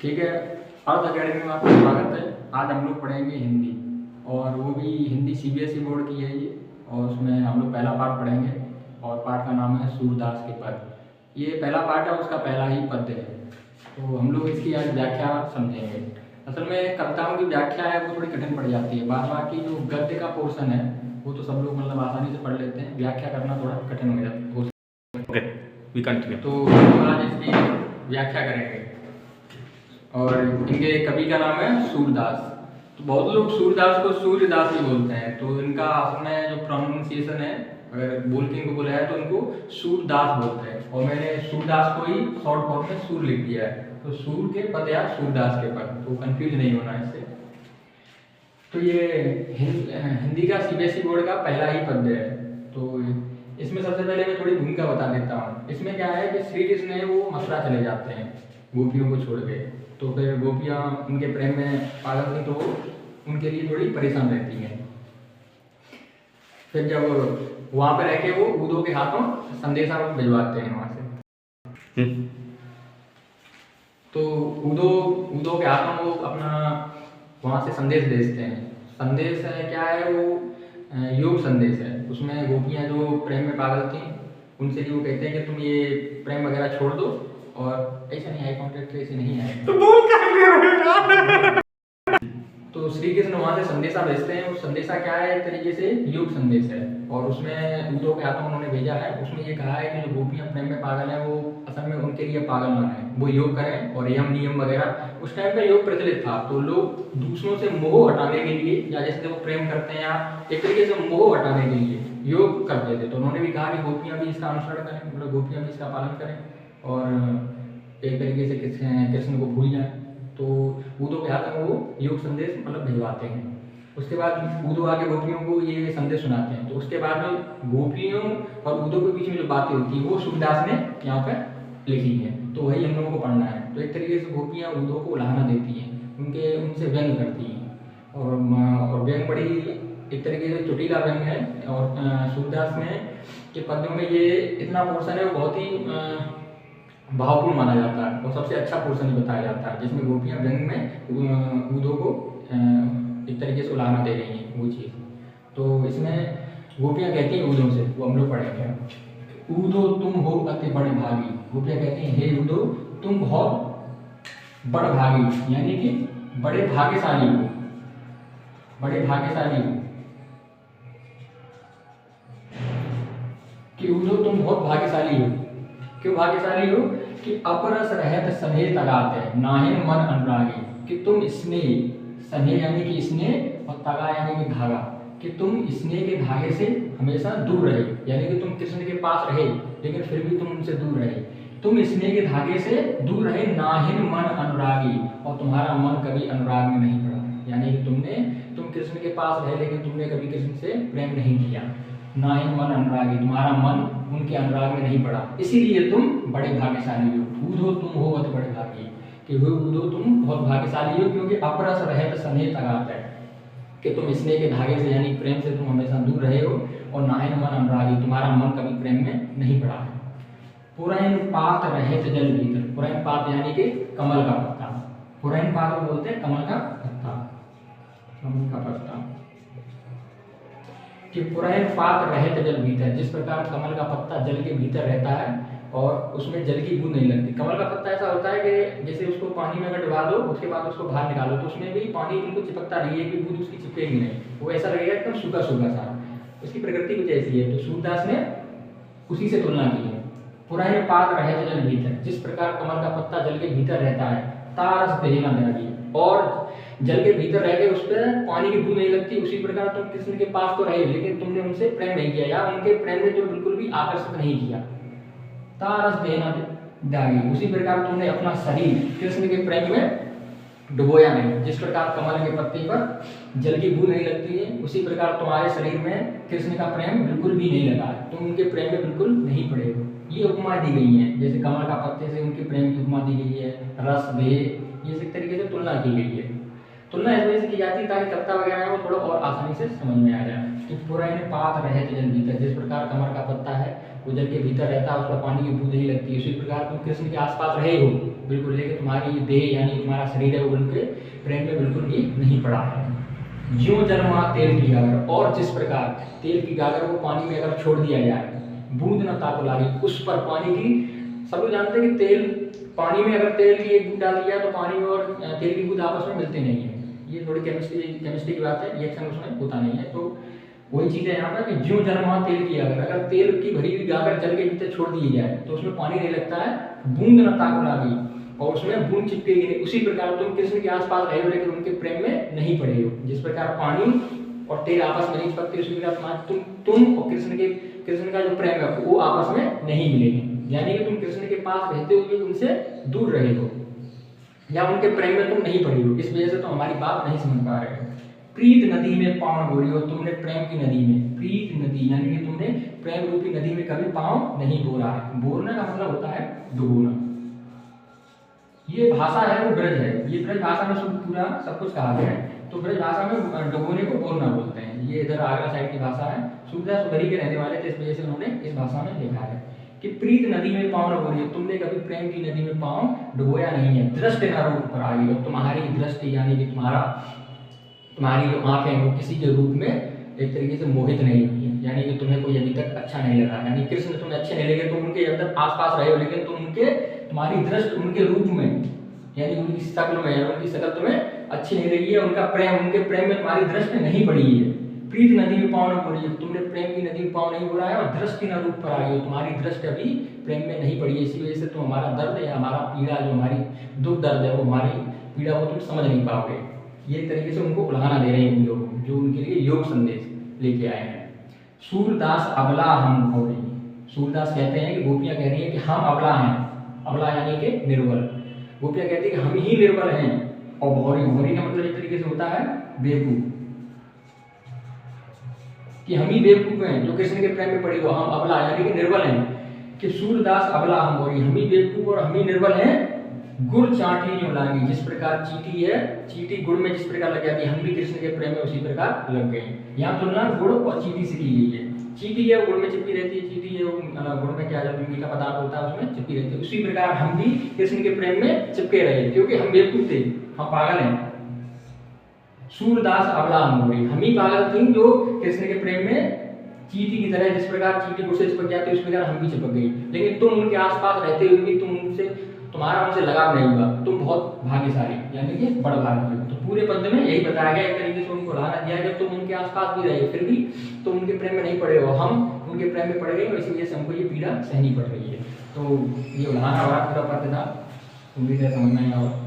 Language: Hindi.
ठीक है, अर्थ अकेडमी में आपका स्वागत है। आज हम लोग पढ़ेंगे हिंदी, और वो भी हिंदी सीबीएसई बोर्ड की है ये। और उसमें हम लोग पहला पाठ पढ़ेंगे, और पाठ का नाम है सूरदास के पद। ये पहला पाठ है, उसका पहला ही पद्य है। तो हम लोग इसकी आज व्याख्या समझेंगे। असल में कविताओं की व्याख्या है वो थोड़ी कठिन पड़ जाती है। बाद बाकी जो गद्य का पोर्शन है वो तो सब लोग मतलब आसानी से पढ़ लेते हैं, व्याख्या करना थोड़ा कठिन हो जाता है। Okay, we continue. तो हम आज इसकी व्याख्या करेंगे। और इनके कवि का नाम है सूरदास। तो बहुत लोग सूरदास को सूर्यदास ही बोलते हैं, तो इनका असल में जो प्रोनाउंसिएशन है, अगर बोल के इनको बोला है तो इनको सूरदास बोलते हैं। और मैंने सूरदास को ही शॉर्ट फॉर्म में सूर लिख दिया है, तो सूर के पद या सूरदास के पद, तो कंफ्यूज नहीं होना इससे। तो ये हिंदी का सीबीएसई बोर्ड का पहला ही पद्य है। तो इसमें सबसे पहले मैं थोड़ी भूमिका बता देता हूँ। इसमें क्या है कि श्री कृष्ण है वो मथुरा चले जाते हैं गोपियों को छोड़ के। तो फिर गोपियाँ उनके प्रेम में पागल थी, तो उनके लिए थोड़ी परेशान रहती हैं। फिर जब वहाँ पर रह के वो उदो के हाथों संदेशा भिजवाते हैं वहाँ से। तो उदो के हाथों वो अपना वहाँ से संदेश भेजते हैं। संदेश है क्या है, वो योग संदेश है। उसमें गोपियाँ जो प्रेम में पागल थी उनसे भी वो कहते हैं कि तुम ये प्रेम वगैरह छोड़ दो, और ऐसा नहीं, आई कॉन्टेक्ट ऐसे नहीं है तो बोल कर ले रहे हो। तो श्री कृष्ण वहाँ से संदेशा भेजते हैं। उस संदेशा क्या है, एक तरीके से योग संदेश है। और उसमें उद्धव के हाथों उन्होंने भेजा है। उसमें ये कहा है कि जो गोपियाँ प्रेम में पागल हैं वो असल में उनके लिए पागल ना है, वो योग करें और यम नियम वगैरह। उस टाइम पे योग प्रचलित था, तो लोग दूसरों से मोह हटाने के लिए, या जैसे वो प्रेम करते हैं या एक तरीके से मोह हटाने के लिए योग करते थे। तो उन्होंने भी कहा कि गोपियाँ भी इसका अनुसरण करें, मतलब गोपियाँ भी इसका पालन करें और एक तरीके से कृष्ण को भूल जाए। तो उद्धव के हाथ में वो योग संदेश मतलब भिजवाते हैं। उसके बाद उद्धव आके गोपियों को ये संदेश सुनाते हैं। तो उसके बाद में गोपियों और उद्धव के बीच में जो बातें होती हैं वो सूरदास ने यहाँ पर लिखी हैं। तो वही हम लोगों को पढ़ना है। तो एक तरीके से गोपियाँ उद्धव को उलाहना देती हैं, उनसे व्यंग करती हैं। और व्यंग बड़ी एक तरीके से चुटीला व्यंग है। और सूरदास में के पद्यों में ये इतना पोर्शन है वो बहुत ही भावपूर्ण माना जाता है, और सबसे अच्छा पोर्शन ही बताया जाता है, जिसमें गोपियाँ व्यंग में उद्धव को एक तरीके से उलाहना दे रही हैं वो चीज़। तो इसमें गोपियाँ कहती हैं उद्धव से, वो हम लोग पढ़ेंगे। उद्धव तुम हो अति बड़े भागी। गोपियाँ कहती हैं हे उद्धव तुम बहुत बड़ भागी, यानी कि बड़े भाग्यशाली हो, बड़े भाग्यशाली हो। कि उद्धव तुम बहुत भाग्यशाली हो। क्यों भाग्यशाली हो? कि अपरस रहत स्नेह तगाते नाहिन मन अनुरागी। कि तुम स्नेह, स्नेह यानी कि स्नेह, और तगा यानी कि धागा, कि तुम स्नेह के धागे से हमेशा दूर रहे, यानी कि तुम कृष्ण के पास रहे लेकिन फिर भी तुम उनसे दूर रहे। तुम स्नेह के धागे से दूर रहे, नाहिन मन अनुरागी, और तुम्हारा मन कभी अनुराग में नहीं पड़ा, यानी कि तुम कृष्ण के पास रहे लेकिन तुमने कभी कृष्ण से प्रेम नहीं किया। नाहिन मन अनुरागी, तुम्हारा मन उनके अनुराग में नहीं पड़ा, इसीलिए तुम बड़े भाग्यशाली हो। उद्धव तुम हो अति बड़े भागी, कि वो उद्धव तुम बहुत भाग्यशाली हो, क्योंकि अपरस रहत स्नेह तगात है, कि तुम स्नेह के धागे से यानी प्रेम से तुम हमेशा दूर रहे हो। और नाहिन मन अनुरागी, तुम्हारा मन कभी प्रेम में नहीं पड़ा है। पुरैन पात रहत जल भीतर। पुरैन पात यानी कि कमल का पत्ता। पुरैन पात को बोलते हैं कमल का पत्ता, कमल का पत्ता। कि पुरैन पात रहत जल भीतर, जिस प्रकार कमल का पत्ता जल के भीतर रहता है और उसमें जल की बूंद नहीं लगती। कमल का पत्ता ऐसा होता है कि जैसे उसको पानी में अगर डुबा दो, उसके बाद उसको बाहर निकालो, तो उसमें भी पानी बिल्कुल चिपकता नहीं है, कि बूंद उसकी चिपकेगी नहीं, वो ऐसा लगेगा एकदम सूखा सूखा सा। उसकी प्रकृति कुछ ऐसी है। तो सूरदास ने उसी से तुलना की है। पुरैन पात रहत जल भीतर, जिस प्रकार कमल का पत्ता जल के भीतर रहता है, तारस देना त्यागी, और जल के भीतर रह के उस पर पानी की बूंद नहीं लगती, उसी प्रकार तुम कृष्ण के पास तो रहे लेकिन तुमने उनसे प्रेम नहीं किया, या उनके प्रेम ने जो बिल्कुल भी आकर्षित नहीं किया। तारस देना त्यागी, उसी प्रकार तुमने अपना शरीर कृष्ण के प्रेम में डुबोया नहीं। जिस प्रकार कमल के पत्ते पर जल की बूंद नहीं लगती है, उसी प्रकार तुम्हारे शरीर में कृष्ण का प्रेम बिल्कुल भी नहीं लगा, तुम उनके प्रेम में बिल्कुल नहीं पड़े हो। ये उपमा दी गई है, जैसे कमल का पत्ते से उनके प्रेम की उपमा दी गई है, रस दे, ये इस तरीके से तुलना की गई है। तुलना इस वजह से की जाती है ताकि कविता वगैरह है वो थोड़ा और आसानी से समझ में आ जाए। कि पुरैन पात रहत जल भीतर, जिस प्रकार कमल का पत्ता है वो जल के भीतर रहता है, उसका पानी की बूंद नहीं लगती है। उसी प्रकार तुम कृष्ण के आसपास रहे हो बिल्कुल, लेकिन तुम्हारी देह यानी तुम्हारा शरीर है वो उनके प्रेम में बिल्कुल भी नहीं पड़ा है। ज्यों जल वहाँ तेल की गागर, और जिस प्रकार तेल की गागर को पानी में अगर छोड़ दिया जाए, बूंद न ताको लागी, उस पर पानी की, सब लोग जानते हैं कि तेल, पानी में अगर तेल की एक बूंद डाल दिया तो पानी और तेल की बूंद आपस में मिलते नहीं है। ये थोड़ी केमिस्ट्री की बात है, रिएक्शन उसमें होता नहीं है। तो वही चीज़ है यहाँ पर कि ज्यों जल वहाँ तेल की गागर, अगर तेल की भरी हुई गागर जल के भीतर छोड़ दी जाए तो उसमें पानी नहीं लगता है, बूंद न ताको लागी, और उसमें बूंद चिपकेगी नहीं। उसी प्रकार तुम कृष्ण के आसपास रहे हो लेकिन उनके प्रेम में नहीं पड़े हो। जिस प्रकार पानी और तेल आपस में नहीं चिपकते, उसी प्रकार तुम और कृष्ण का जो प्रेम है वो आपस में नहीं मिलेंगे। यानी कि तुम कृष्ण के पास रहते हुए उनसे दूर रहे हो या उनके प्रेम में तुम नहीं पड़े हो, इस वजह से तुम हमारी बात नहीं समझ पा रहे हो। प्रीत नदी में पाँव बोरी हो, तुमने प्रेम की नदी में, प्रीत नदी यानी कि तुमने प्रेम रूपी नदी में कभी पाँव नहीं बोरा है। बोरना का मतलब होता है डुबोना। ये भाषा है वो ब्रज है, ये ब्रज भाषा में पूरा सब कुछ कहा गया है। तो ब्रज भाषा में डुबोने को बोरना बोलते हैं। ये इधर आगरा साइड की भाषा है, सूरदास उधरी के रहने वाले थे, इस वजह से उन्होंने इस भाषा में लिखा है कि प्रीत नदी में पाँव न बोरिए, तुमने कभी प्रेम की नदी में पाँव डुबोया नहीं है। दृष्टि न रूप पर आई, और तुम्हारी दृष्टि यानी कि तुम्हारी जो आंखें हैं वो किसी के रूप में एक तरीके से मोहित नहीं हुई है, यानी कि तुम्हें कोई अभी तक अच्छा नहीं लगा, यानी कृष्ण तुम्हें अच्छे नहीं लगे, तुम उनके अंदर आसपास रहे हो लेकिन तुम तुम्हारी दृष्टि उनके रूप में यानी उनकी शक्ल में, उनकी शक्ल तुम्हें अच्छी नहीं लगी है, उनके प्रेम में तुम्हारी दृष्टि नहीं पड़ी है। प्रीत नदी में पाँव न बोरिए, तुमने प्रेम की नदी में पाँव नहीं बोला है, और दृष्टि न रूप पर आई हो, तुम्हारी दृष्टि अभी प्रेम में नहीं पड़ी है। इसी वजह से तुम हमारा दर्द या हमारा पीड़ा, जो हमारी दुख दर्द है वो हमारी पीड़ा वो तुम समझ नहीं पाओगे। ये तरीके से उनको उल्हाना दे रहे हैं उन लोग जो उनके लिए योग संदेश लेके आए हैं। सूरदास अबला हम हो रही, सूरदास कहते हैं कि गोपियाँ कह रही हैं कि हम अबला हैं, अबला यानी कि निर्बल। गोपियाँ कहती हैं कि हम ही निर्बल हैं, और भौरी, भौरी का मतलब एक तरीके से होता है बेवकूफ, कि हम ही बेवकूफ हैं जो कृष्ण के प्रेम में पड़ी हो, हम अबला यानी कि निर्बल हैं। कि सूरदास अबला हम हो रही, हम ही बेवकूफ और हम ही निर्बल हैं। गुड़ चाटी जो लागी, जिस प्रकार चीटी है, चीटी गुड़ में जिस प्रकार लग जाती है, हम भी कृष्ण के प्रेम में उसी प्रकार लग गए। यहाँ तुलना गुड़ और चीटी से की गई है। चीटी है गुड़ में चिपकी रहती है, चीटी है गुड़ में क्या जो मीठा पदार्थ होता है उसमें चिपकी रहती है। उसी प्रकार हम भी कृष्ण के प्रेम में चिपके रहे, क्योंकि हम बेवकूफ थे, हम पागल हैं। सूरदास अबला हम हो रही, हम ही पागल थी जो कृष्ण के प्रेम में चीटी की तरह, जिस प्रकार चीटी गुड़ से चिपक जाती है उस प्रकार हम भी चिपक गई। लेकिन तुम उनके आसपास रहते हुए भी तुम्हारा उनसे लगाव नहीं हुआ, तुम बहुत भाग्यशाली यानी कि बड़ भाग्य हो। तो पूरे पद्य में यही बताया गया, एक तरीके से उनको उदाहरण दिया गया, तुम उनके आसपास भी रहे फिर भी तुम उनके प्रेम में नहीं पड़े हो, हम उनके प्रेम में पड़ गए और इसी वजह से हमको ये पीड़ा सहनी पड़ रही है। तो ये उदाहरण और पूरा पद्य था, उम्मीद है समझ में आया होगा।